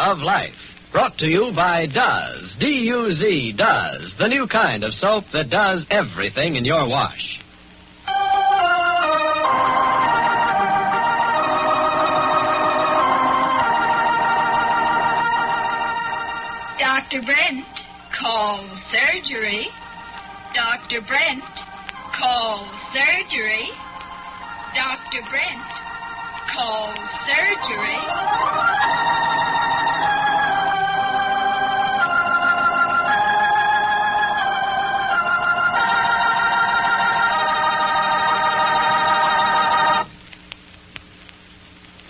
of Life, brought to you by Duz, D-U-Z, Duz, the new kind of soap that does everything in your wash. Dr. Brent, call surgery. Dr. Brent, call surgery. Dr. Brent, call surgery.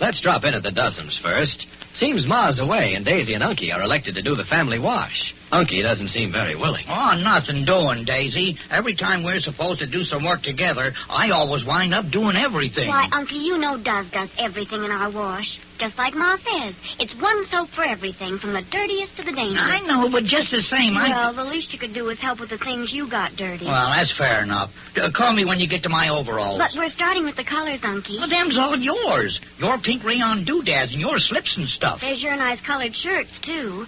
Let's drop in at the Dozens first. Seems Ma's away, and Daisy and Unky are elected to do the family wash. Unky doesn't seem very willing. Oh, nothing doing, Daisy. Every time we're supposed to do some work together, I always wind up doing everything. Why, Unky, you know Duz does everything in our wash. Just like Ma says. It's one soap for everything, from the dirtiest to the dangerous. I know, but just the same, Well, the least you could do is help with the things you got dirty. Well, that's fair enough. Call me when you get to my overalls. But we're starting with the colors, Unky. Well, them's all yours. Your pink rayon doodads and your slips and stuff. There's your nice colored shirts, too.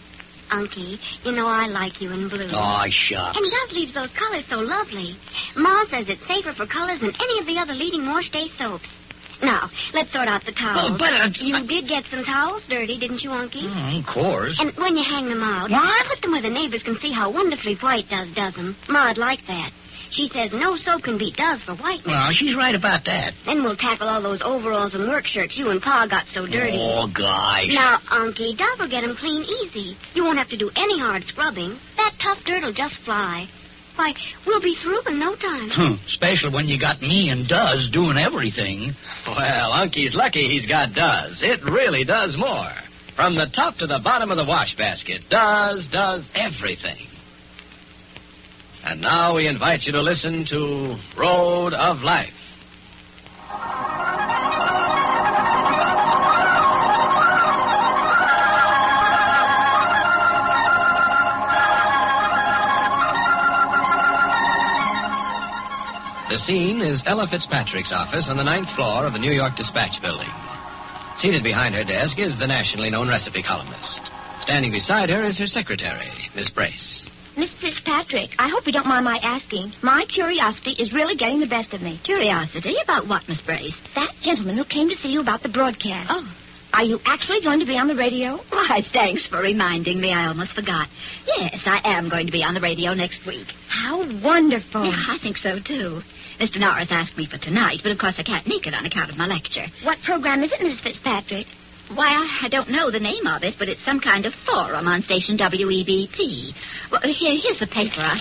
Unky, you know I like you in blue. Oh, shucks. And Duz leaves those colors so lovely. Ma says it's safer for colors than any of the other leading wash-day soaps. Now, let's sort out the towels. Oh, but you did get some towels dirty, didn't you, Unky? Of course. And when you hang them out, put them where the neighbors can see how wonderfully white Duz does them. Ma'd like that. She says no soap can beat Duz for whiteness. Well, she's right about that. Then we'll tackle all those overalls and work shirts you and Pa got so dirty. Oh, gosh. Now, Unky, Duz will get them clean easy. You won't have to do any hard scrubbing. That tough dirt will just fly. Why, we'll be through in no time. Especially when you got me and Duz doing everything. Well, Unky's lucky he's got Duz. It really does more. From the top to the bottom of the wash basket, Duz does everything. And now we invite you to listen to Road of Life. The scene is Ella Fitzpatrick's office on the 9th floor of the New York Dispatch Building. Seated behind her desk is the nationally known recipe columnist. Standing beside her is her secretary, Miss Brace. Miss Fitzpatrick, I hope you don't mind my asking. My curiosity is really getting the best of me. Curiosity? About what, Miss Brace? That gentleman who came to see you about the broadcast. Oh. Are you actually going to be on the radio? Why, thanks for reminding me. I almost forgot. Yes, I am going to be on the radio next week. How wonderful. Yeah, I think so, too. Mr. Norris asked me for tonight, but of course I can't make it on account of my lecture. What program is it, Miss Fitzpatrick? Why, I don't know the name of it, but it's some kind of forum on station WEBP. Well, here's the paper.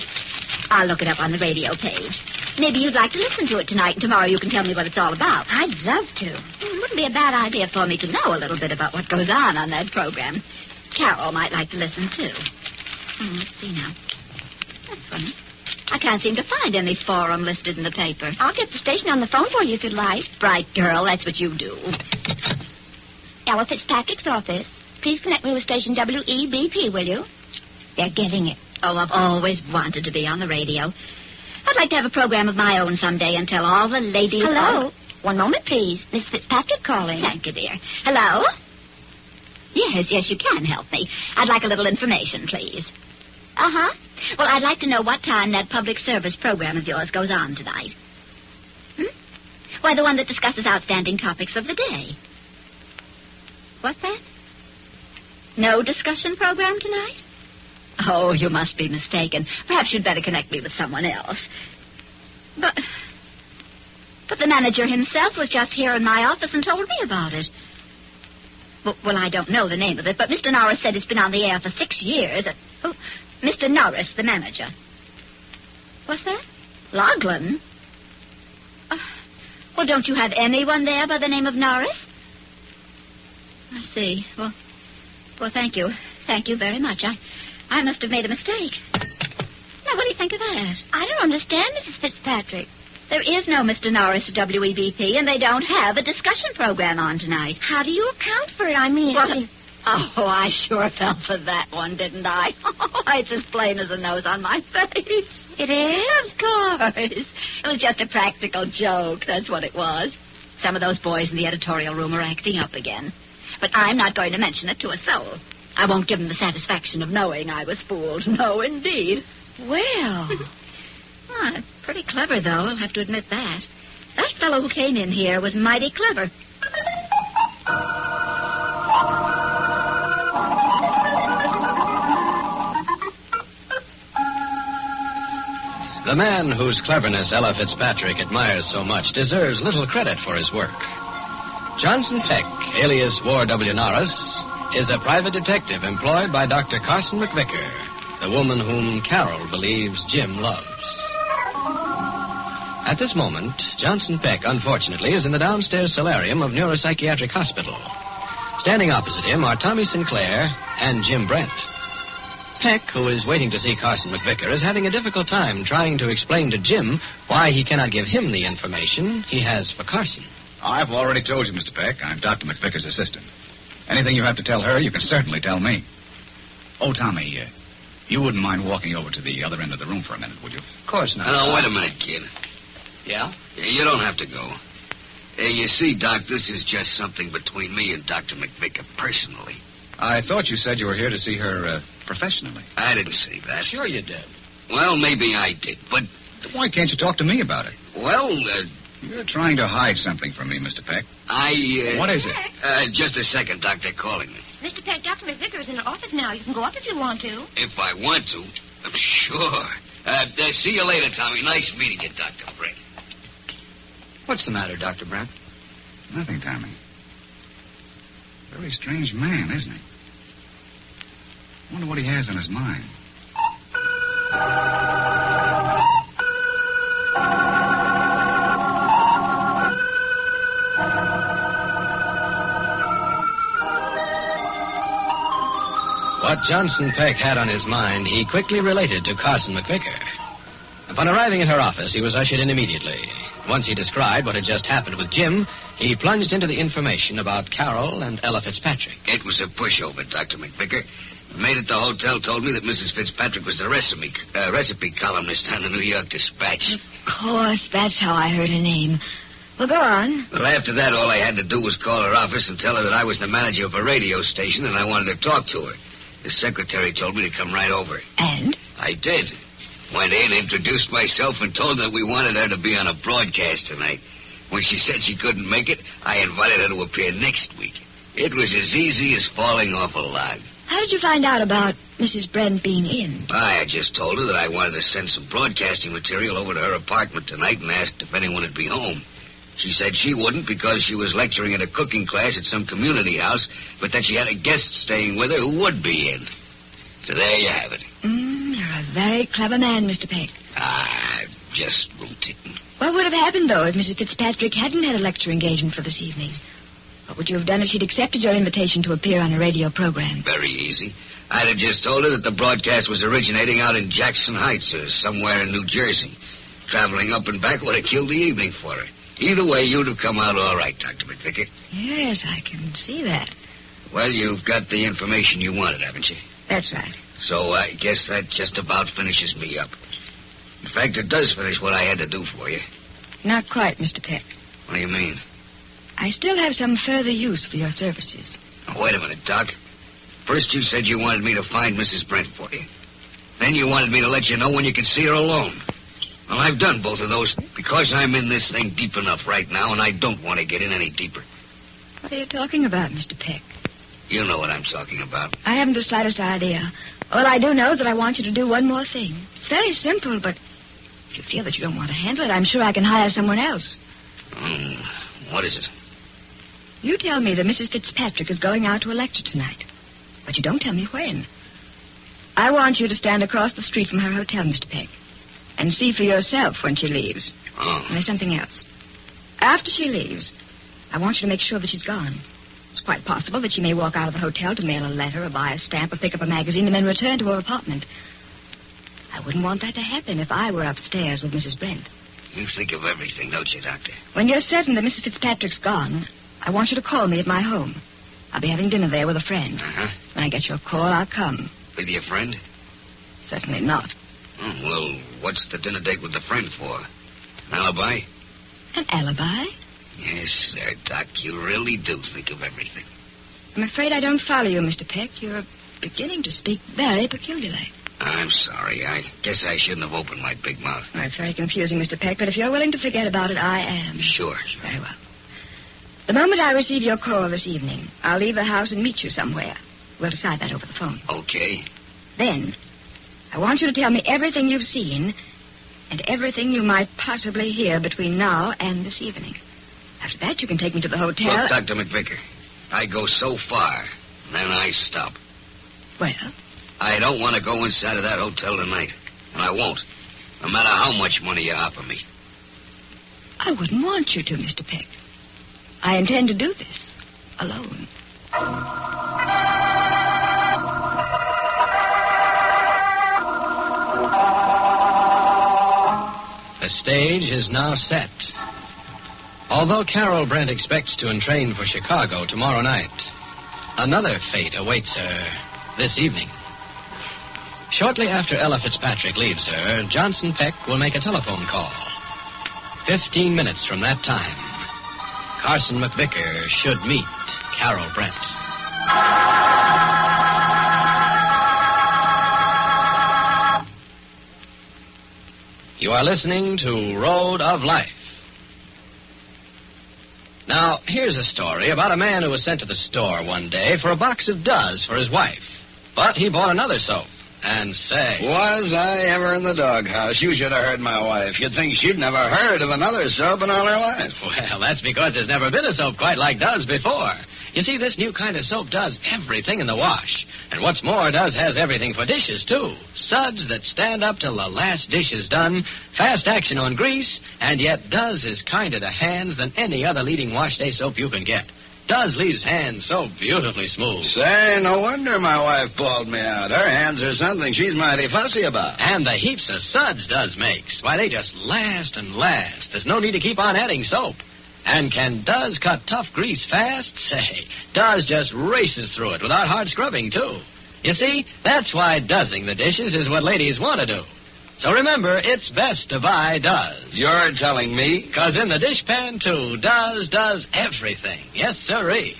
I'll look it up on the radio page. Maybe you'd like to listen to it tonight, and tomorrow you can tell me what it's all about. I'd love to. It wouldn't be a bad idea for me to know a little bit about what goes on that program. Carol might like to listen, too. Let's see now. That's funny. I can't seem to find any forum listed in the paper. I'll get the station on the phone for you if you'd like. Bright girl, that's what you do. Ella Fitzpatrick's office. Please connect me with station WEBP, will you? They're getting it. Oh, I've always wanted to be on the radio. I'd like to have a program of my own someday and tell all the ladies... Hello? One moment, please. Miss Fitzpatrick calling. Thank you, dear. Hello? Yes, you can help me. I'd like a little information, please. Uh-huh. Well, I'd like to know what time that public service program of yours goes on tonight. Why, the one that discusses outstanding topics of the day. What's that? No discussion program tonight? Oh, you must be mistaken. Perhaps you'd better connect me with someone else. But the manager himself was just here in my office and told me about it. Well, I don't know the name of it, but Mr. Norris said it's been on the air for 6 years. Oh, Mr. Norris, the manager. What's that? Loughlin? Well, don't you have anyone there by the name of Norris? I see. Well, thank you. Thank you very much. I must have made a mistake. Now, what do you think of that? I don't understand, Mrs. Fitzpatrick. There is no Mr. Norris at WEBP, and they don't have a discussion program on tonight. How do you account for it? I mean... Oh, I sure fell for that one, didn't I? Oh, it's as plain as a nose on my face. It is? Of course. It was just a practical joke. That's what it was. Some of those boys in the editorial room are acting up again. But I'm not going to mention it to a soul. I won't give him the satisfaction of knowing I was fooled. No, indeed. Well, pretty clever, though. I'll have to admit that. That fellow who came in here was mighty clever. The man whose cleverness Ella Fitzpatrick admires so much deserves little credit for his work. Johnson Peck, alias Ward W. Norris, is a private detective employed by Dr. Carson McVicker, the woman whom Carol believes Jim loves. At this moment, Johnson Peck, unfortunately, is in the downstairs solarium of Neuropsychiatric Hospital. Standing opposite him are Tommy Sinclair and Jim Brent. Peck, who is waiting to see Carson McVicker, is having a difficult time trying to explain to Jim why he cannot give him the information he has for Carson. I've already told you, Mr. Peck. I'm Dr. McVicker's assistant. Anything you have to tell her, you can certainly tell me. Oh, Tommy, you wouldn't mind walking over to the other end of the room for a minute, would you? Of course not. No, wait a minute, kid. Yeah? You don't have to go. You see, Doc, this is just something between me and Dr. McVicker personally. I thought you said you were here to see her professionally. I didn't say that. Sure you did. Well, maybe I did, but... Why can't you talk to me about it? Well, You're trying to hide something from me, Mr. Peck. What is it? Just a second, Doc. They're calling me. Mr. Peck, Dr. McVicker is in the office now. You can go up if you want to. If I want to. Sure. See you later, Tommy. Nice meeting you, Dr. Brent. What's the matter, Dr. Brent? Nothing, Tommy. Very strange man, isn't he? Wonder what he has on his mind. What Johnson Peck had on his mind, he quickly related to Carson McVicker. Upon arriving at her office, he was ushered in immediately. Once he described what had just happened with Jim, he plunged into the information about Carol and Ella Fitzpatrick. It was a pushover, Dr. McVicker. The maid at the hotel told me that Mrs. Fitzpatrick was the recipe columnist on the New York Dispatch. Of course, that's how I heard her name. Well, go on. Well, after that, all I had to do was call her office and tell her that I was the manager of a radio station and I wanted to talk to her. The secretary told me to come right over. And? I did. Went in, introduced myself, and told her that we wanted her to be on a broadcast tonight. When she said she couldn't make it, I invited her to appear next week. It was as easy as falling off a log. How did you find out about Mrs. Brent being in? I just told her that I wanted to send some broadcasting material over to her apartment tonight and asked if anyone would be home. She said she wouldn't because she was lecturing at a cooking class at some community house, but that she had a guest staying with her who would be in. So there you have it. You're a very clever man, Mr. Peck. Just routine. What would have happened, though, if Mrs. Fitzpatrick hadn't had a lecture engagement for this evening? What would you have done if she'd accepted your invitation to appear on a radio program? Very easy. I'd have just told her that the broadcast was originating out in Jackson Heights or somewhere in New Jersey. Traveling up and back would have killed the evening for her. Either way, you'd have come out all right, Dr. McVicker. Yes, I can see that. Well, you've got the information you wanted, haven't you? That's right. So I guess that just about finishes me up. In fact, it does finish what I had to do for you. Not quite, Mr. Peck. What do you mean? I still have some further use for your services. Oh, wait a minute, Doc. First you said you wanted me to find Mrs. Brent for you. Then you wanted me to let you know when you could see her alone. Well, I've done both of those because I'm in this thing deep enough right now, and I don't want to get in any deeper. What are you talking about, Mr. Peck? You know what I'm talking about. I haven't the slightest idea. All I do know is that I want you to do one more thing. It's very simple, but if you feel that you don't want to handle it, I'm sure I can hire someone else. What is it? You tell me that Mrs. Fitzpatrick is going out to a lecture tonight, but you don't tell me when. I want you to stand across the street from her hotel, Mr. Peck, and see for yourself when she leaves. Oh. And there's something else. After she leaves, I want you to make sure that she's gone. It's quite possible that she may walk out of the hotel to mail a letter or buy a stamp or pick up a magazine and then return to her apartment. I wouldn't want that to happen if I were upstairs with Mrs. Brent. You think of everything, don't you, Doctor? When you're certain that Mrs. Fitzpatrick's gone, I want you to call me at my home. I'll be having dinner there with a friend. Uh-huh. When I get your call, I'll come. With your friend? Certainly not. Oh, well, what's the dinner date with the friend for? An alibi? An alibi? Yes, sir, Doc. You really do think of everything. I'm afraid I don't follow you, Mr. Peck. You're beginning to speak very peculiarly. I'm sorry. I guess I shouldn't have opened my big mouth. Well, it's very confusing, Mr. Peck, but if you're willing to forget about it, I am. Sure. Very well. The moment I receive your call this evening, I'll leave the house and meet you somewhere. We'll decide that over the phone. Okay. Then, I want you to tell me everything you've seen and everything you might possibly hear between now and this evening. After that, you can take me to the hotel. Look, Dr. McVicker, I go so far, then I stop. Well? I don't want to go inside of that hotel tonight, and I won't, no matter how much money you offer me. I wouldn't want you to, Mr. Peck. I intend to do this alone. The stage is now set. Although Carol Brent expects to entrain for Chicago tomorrow night, another fate awaits her this evening. Shortly after Ella Fitzpatrick leaves her, Johnson Peck will make a telephone call. 15 minutes from that time, Carson McVicker should meet Carol Brent. You are listening to Road of Life. Now, here's a story about a man who was sent to the store one day for a box of Does for his wife. But he bought another soap. And say... Was I ever in the doghouse? You should have heard my wife. You'd think she'd never heard of another soap in all her life. Well, that's because there's never been a soap quite like Does before. You see, this new kind of soap does everything in the wash. And what's more, Does has everything for dishes, too. Suds that stand up till the last dish is done, fast action on grease, and yet Does is kinder to hands than any other leading wash day soap you can get. Does leaves hands so beautifully smooth. Say, no wonder my wife bawled me out. Her hands are something she's mighty fussy about. And the heaps of suds Does makes. Why, they just last and last. There's no need to keep on adding soap. And can Does cut tough grease fast? Say, Does just races through it without hard scrubbing, too. You see, that's why Doesing the dishes is what ladies want to do. So remember, it's best to buy Does. You're telling me? 'Cause in the dishpan, too, Does does everything. Yes, sirree.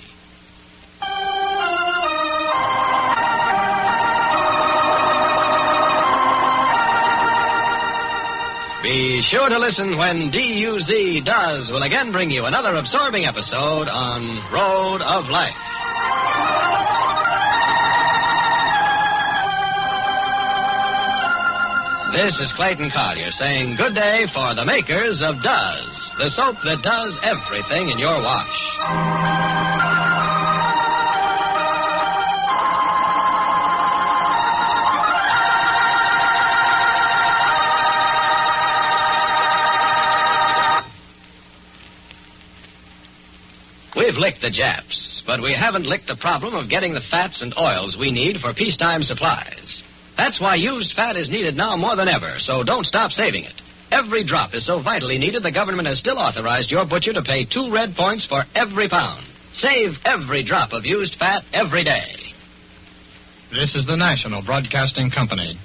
Be sure to listen when DUZ Does will again bring you another absorbing episode on Road of Life. This is Clayton Collier saying good day for the makers of Does, the soap that does everything in your wash. We've licked the Japs, but we haven't licked the problem of getting the fats and oils we need for peacetime supplies. That's why used fat is needed now more than ever, so don't stop saving it. Every drop is so vitally needed the government has still authorized your butcher to pay 2 red points for every pound. Save every drop of used fat every day. This is the National Broadcasting Company.